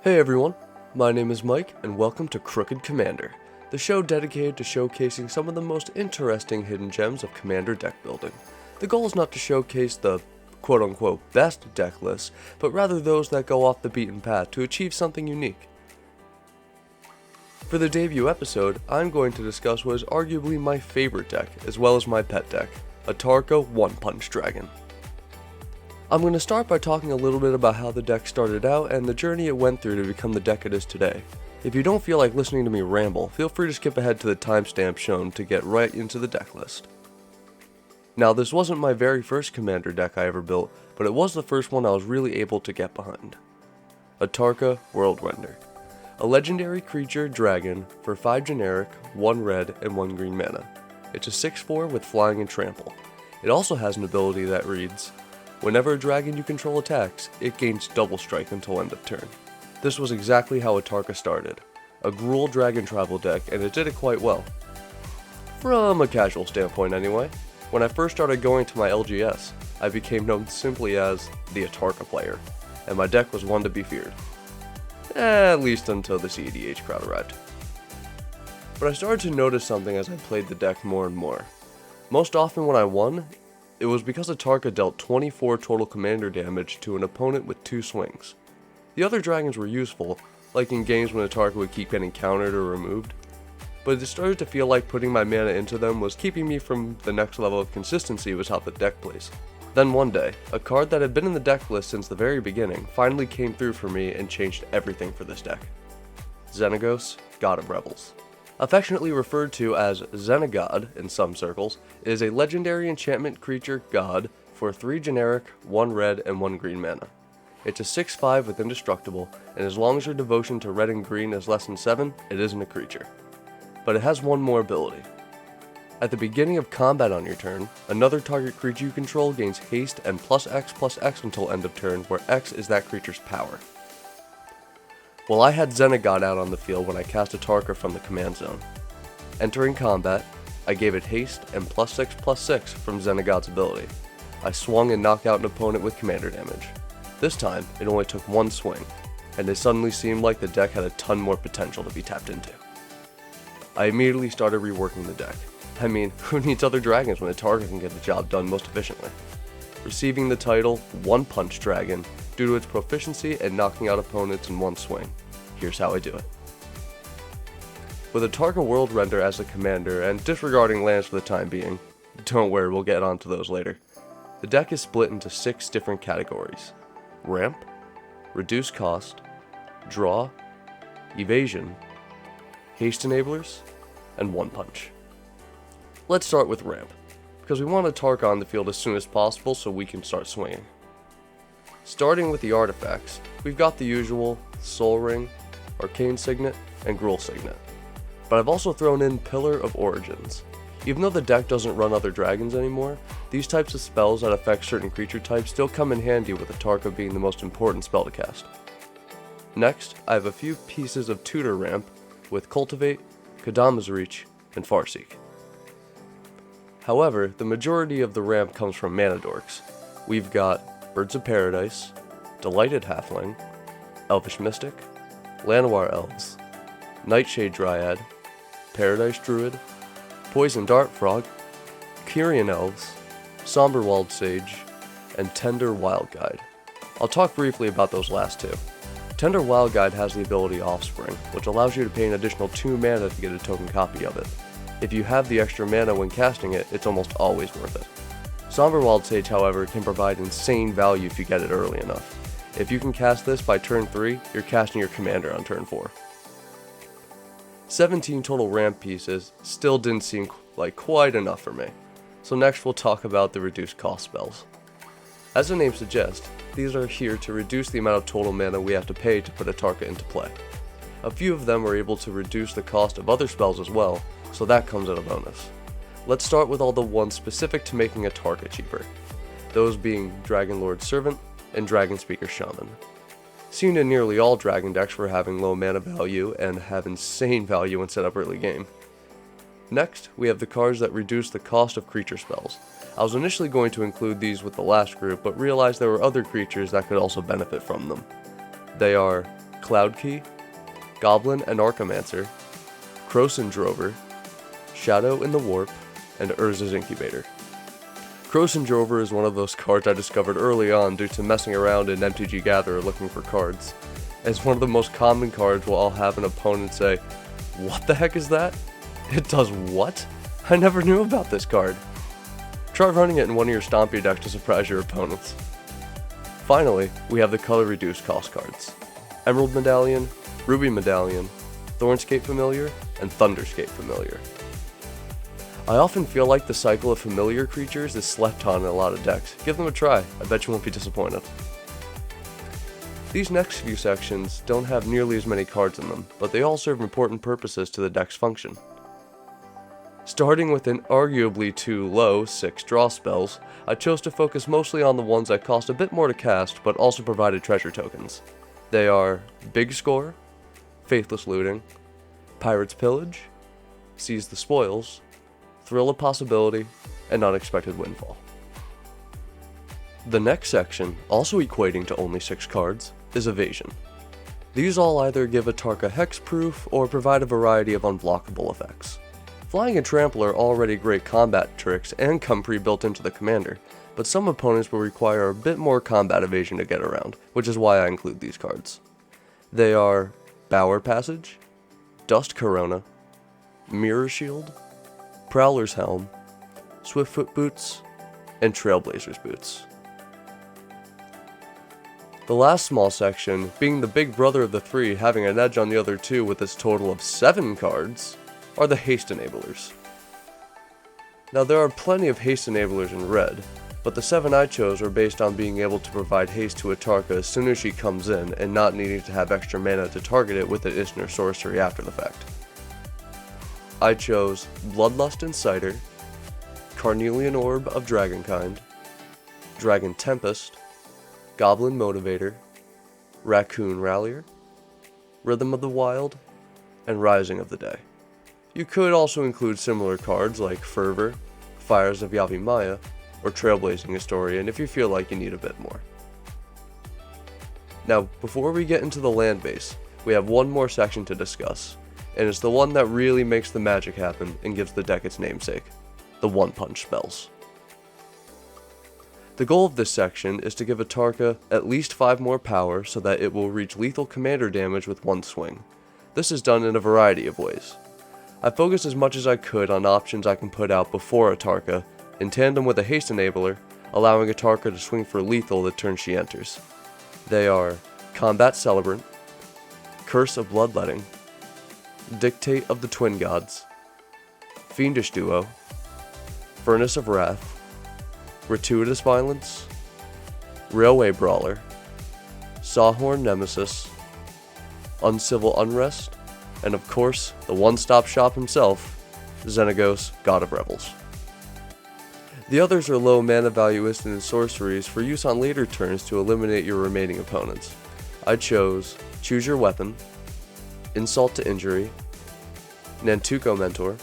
Hey everyone, my name is Mike and welcome to Crooked Commander, the show dedicated to showcasing some of the most interesting hidden gems of Commander deck building. The goal is not to showcase the quote-unquote best deck lists, but rather those that go off the beaten path to achieve something unique. For the debut episode, I'm going to discuss what is arguably my favorite deck, as well as my pet deck, Atarka One Punch Dragon. I'm going to start by talking a little bit about how the deck started out and the journey it went through to become the deck it is today. If you don't feel like listening to me ramble, feel free to skip ahead to the timestamp shown to get right into the deck list. Now, this wasn't my very first Commander deck I ever built, but it was the first one I was really able to get behind. Atarka Worldrender. A legendary creature dragon for 5 generic, 1 red, and 1 green mana. It's a 6/4 with flying and trample. It also has an ability that reads, whenever a dragon you control attacks, it gains double strike until end of turn. This was exactly how Atarka started. A Gruul dragon tribal deck, and it did it quite well. From a casual standpoint anyway. When I first started going to my LGS, I became known simply as the Atarka player, and my deck was one to be feared. At least until the CEDH crowd arrived. But I started to notice something as I played the deck more and more. Most often when I won, it was because Atarka dealt 24 total commander damage to an opponent with 2 swings. The other dragons were useful, like in games when Atarka would keep getting countered or removed, but it started to feel like putting my mana into them was keeping me from the next level of consistency was how the deck plays. Then one day, a card that had been in the deck list since the very beginning finally came through for me and changed everything for this deck. Xenagos, God of Rebels. Affectionately referred to as Xenagod in some circles, it is a legendary enchantment creature god for 3 generic, 1 red, and 1 green mana. It's a 6/5 with indestructible, and as long as your devotion to red and green is less than 7, it isn't a creature. But it has one more ability. At the beginning of combat on your turn, another target creature you control gains haste and +X/+X until end of turn, where X is that creature's power. Well, I had Xenagod out on the field when I cast Atarka from the command zone. Entering combat, I gave it haste and +6/+6 from Xenagod's ability. I swung and knocked out an opponent with commander damage. This time, it only took 1 swing, and it suddenly seemed like the deck had a ton more potential to be tapped into. I immediately started reworking the deck. I mean, who needs other dragons when Atarka can get the job done most efficiently? Receiving the title One Punch Dragon due to its proficiency at knocking out opponents in 1 swing. Here's how I do it. With Atarka Worldrender as the commander and disregarding lands for the time being, don't worry, we'll get onto those later. The deck is split into 6 different categories: Ramp, Reduce Cost, Draw, Evasion, Haste Enablers, and One Punch. Let's start with Ramp, because we want Atarka on the field as soon as possible so we can start swinging. Starting with the artifacts, we've got the usual Soul Ring, Arcane Signet, and Gruul Signet. But I've also thrown in Pillar of Origins. Even though the deck doesn't run other dragons anymore, these types of spells that affect certain creature types still come in handy with Atarka being the most important spell to cast. Next, I have a few pieces of Tutor Ramp with Cultivate, Kadama's Reach, and Farseek. However, the majority of the ramp comes from mana dorks. We've got Birds of Paradise, Delighted Halfling, Elvish Mystic, Llanowar Elves, Nightshade Dryad, Paradise Druid, Poison Dart Frog, Kyrian Elves, Somberwald Sage, and Tender Wild Guide. I'll talk briefly about those last 2. Tender Wild Guide has the ability Offspring, which allows you to pay an additional 2 mana to get a token copy of it. If you have the extra mana when casting it, it's almost always worth it. Somberwald Sage, however, can provide insane value if you get it early enough. If you can cast this by turn 3, you're casting your commander on turn 4. 17 total ramp pieces still didn't seem like quite enough for me, so next we'll talk about the reduced cost spells. As the name suggests, these are here to reduce the amount of total mana we have to pay to put Atarka into play. A few of them are able to reduce the cost of other spells as well, so that comes at a bonus. Let's start with all the ones specific to making Atarka cheaper, those being Dragonlord Servant and Dragonspeaker Shaman. Seen in nearly all dragon decks for having low mana value and have insane value when set up early game. Next, we have the cards that reduce the cost of creature spells. I was initially going to include these with the last group, but realized there were other creatures that could also benefit from them. They are Cloudkey, Goblin and Archomancer, Krosan Drover, Shadow in the Warp, and Urza's Incubator. Krosan Drover is one of those cards I discovered early on due to messing around in MTG Gatherer looking for cards. It's one of the most common cards where I'll have an opponent say, "What the heck is that? It does what? I never knew about this card." Try running it in one of your Stompy decks to surprise your opponents. Finally, we have the color reduced cost cards: Emerald Medallion, Ruby Medallion, Thornscape Familiar, and Thunderscape Familiar. I often feel like the cycle of familiar creatures is slept on in a lot of decks. Give them a try, I bet you won't be disappointed. These next few sections don't have nearly as many cards in them, but they all serve important purposes to the deck's function. Starting with an arguably too low 6 draw spells, I chose to focus mostly on the ones that cost a bit more to cast but also provided treasure tokens. They are Big Score, Faithless Looting, Pirate's Pillage, Seize the Spoils, Thrill of Possibility, and Unexpected Windfall. The next section, also equating to only 6 cards, is Evasion. These all either give Atarka hexproof or provide a variety of unblockable effects. Flying and Trample are already great combat tricks and come pre-built into the commander, but some opponents will require a bit more combat evasion to get around, which is why I include these cards. They are Bower Passage, Dust Corona, Mirror Shield, Prowler's Helm, Swiftfoot Boots, and Trailblazer's Boots. The last small section, being the big brother of the 3 having an edge on the other 2 with its total of 7 cards, are the Haste Enablers. Now there are plenty of Haste Enablers in red, but the 7 I chose are based on being able to provide haste to Atarka as soon as she comes in and not needing to have extra mana to target it with an instant or sorcery after the fact. I chose Bloodlust Inciter, Carnelian Orb of Dragonkind, Dragon Tempest, Goblin Motivator, Raccoon Rallier, Rhythm of the Wild, and Rising of the Day. You could also include similar cards like Fervor, Fires of Yavimaya, or Trailblazing Historian if you feel like you need a bit more. Now, before we get into the land base, we have one more section to discuss, and it's the one that really makes the magic happen and gives the deck its namesake, the one-punch spells. The goal of this section is to give Atarka at least 5 more power so that it will reach lethal commander damage with one swing. This is done in a variety of ways. I focused as much as I could on options I can put out before Atarka, in tandem with a haste enabler, allowing Atarka to swing for lethal the turn she enters. They are Combat Celebrant, Curse of Bloodletting, Dictate of the Twin Gods, Fiendish Duo, Furnace of Wrath, Gratuitous Violence, Railway Brawler, Sawhorn Nemesis, Uncivil Unrest, and of course, the one-stop shop himself, Xenagos, God of Rebels. The others are low mana value instant sorceries for use on later turns to eliminate your remaining opponents. I chose Choose Your Weapon, Insult to Injury, Nantuko Mentor,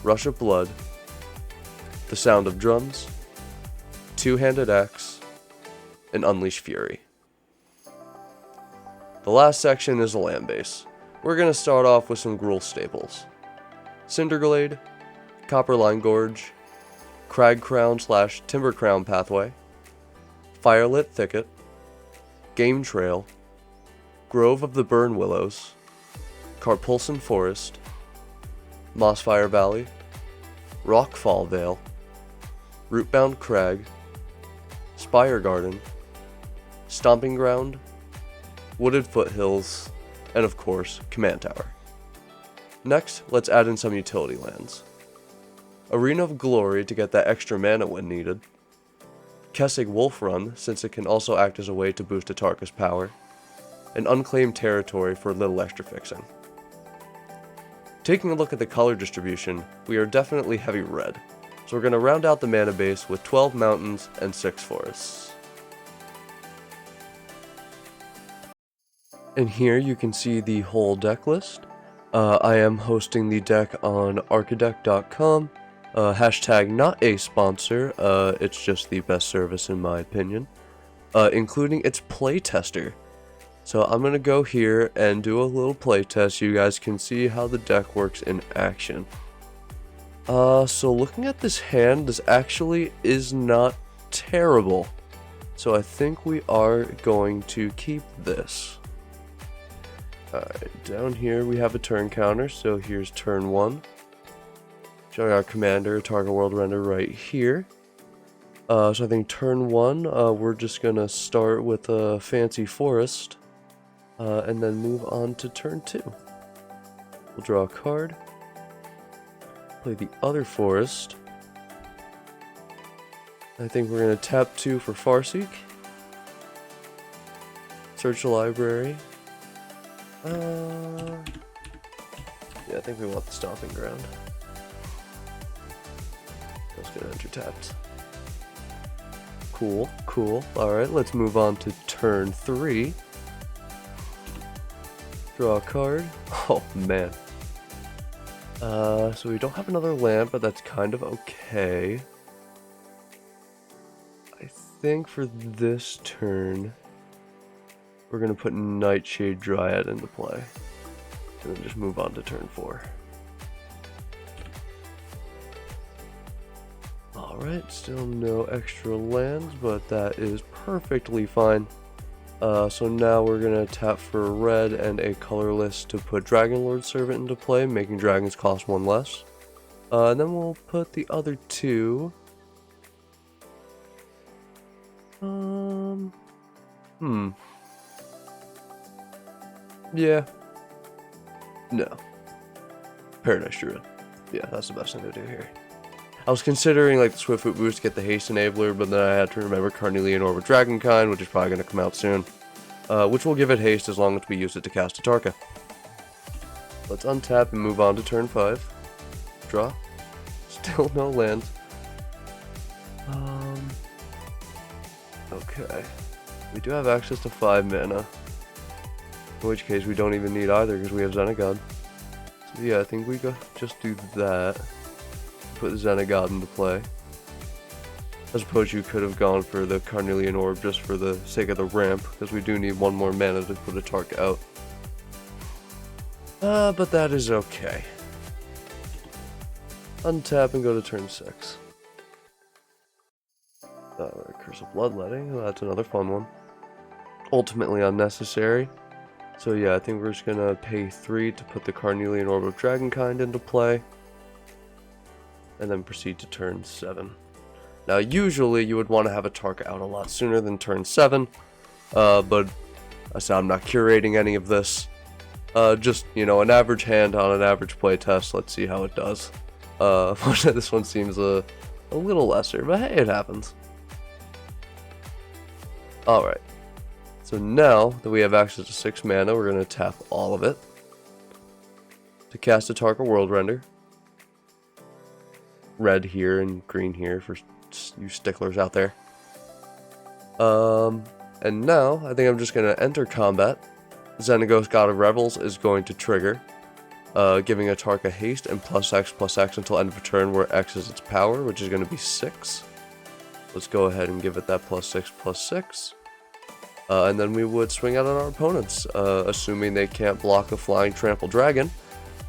Rush of Blood, The Sound of Drums, Two-Handed Axe, and Unleash Fury. The last section is the land base. We're going to start off with some Gruul staples: Cinderglade, Copperline Gorge, Crag Crown / Timber Crown Pathway, Firelit Thicket, Game Trail, Grove of the Burn Willows, Carpulson Forest, Mossfire Valley, Rockfall Vale, Rootbound Crag, Spire Garden, Stomping Ground, Wooded Foothills, and of course, Command Tower. Next, let's add in some utility lands. Arena of Glory to get that extra mana when needed, Kessig Wolf Run since it can also act as a way to boost Atarka's power, and Unclaimed Territory for a little extra fixing. Taking a look at the color distribution, we are definitely heavy red, so we're going to round out the mana base with 12 mountains and 6 forests. And here you can see the whole deck list. I am hosting the deck on archadeck.com. Hashtag not a sponsor, it's just the best service in my opinion. Including its playtester. So I'm going to go here and do a little playtest so you guys can see how the deck works in action. So looking at this hand, this actually is not terrible. So I think we are going to keep this. Alright, down here we have a turn counter, so here's turn 1. Showing our commander, Atarka World Render right here. So I think turn 1, we're just gonna start with a fancy forest. And then move on to turn 2. We'll draw a card. Play the other forest. I think we're going to tap 2 for Farseek. Search the library. Yeah, I think we want the Stomping Ground. That's going to enter tapped. Cool, cool. Alright, let's move on to turn 3. Draw a card. Oh, man. So we don't have another land, but that's kind of okay. I think for this turn, we're going to put Nightshade Dryad into play. And then just move on to turn 4. Alright, still no extra lands, but that is perfectly fine. So now we're going to tap for red and a colorless to put Dragonlord Servant into play, making dragons cost 1 less. And then we'll put the other 2. Yeah. No. Paradise Druid. Yeah, that's the best thing to do here. I was considering like the Swiftfoot boost to get the Haste enabler, but then I had to remember Carnelian Orb of Dragonkind, which is probably going to come out soon. Which will give it Haste as long as we use it to cast Atarka. Let's untap and move on to turn 5. Draw. Still no lands. Okay. We do have access to 5 mana. In which case we don't even need either because we have Xenagod. So yeah, I think we just do that. Put Xenagod into play. I suppose you could have gone for the Carnelian Orb just for the sake of the ramp, because we do need 1 more mana to put Atarka out. But that is okay. Untap and go to turn 6. Curse of Bloodletting, well, that's another fun one. Ultimately unnecessary. So yeah, I think we're just gonna pay 3 to put the Carnelian Orb of Dragonkind into play. And then proceed to turn 7. Now usually you would want to have Atarka out a lot sooner than turn 7. But I said I'm not curating any of this. Just, you know, an average hand on an average playtest. Let's see how it does. This one seems a little lesser, but hey, it happens. Alright. So now that we have access to 6 mana, we're going to tap all of it to cast Atarka World Render. Red here and green here for you sticklers out there. And now I think I'm just going to enter combat. Xenagos, God of Rebels, is going to trigger, giving Atarka haste and +X until end of turn, where X is its power, which is going to be 6. Let's go ahead and give it that +6/+6. And then we would swing out on our opponents, assuming they can't block a flying trample dragon.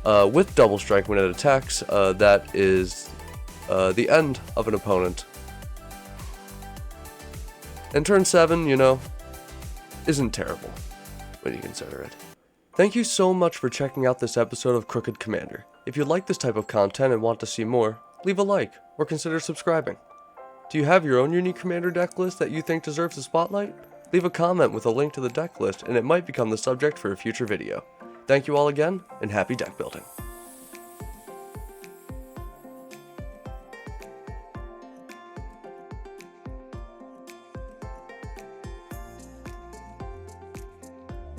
With double strike when it attacks, that is the end of an opponent. And turn 7, you know, isn't terrible when you consider it. Thank you so much for checking out this episode of Crooked Commander. If you like this type of content and want to see more, leave a like or consider subscribing. Do you have your own unique commander deck list that you think deserves a spotlight? Leave a comment with a link to the deck list and it might become the subject for a future video. Thank you all again, and happy deck building.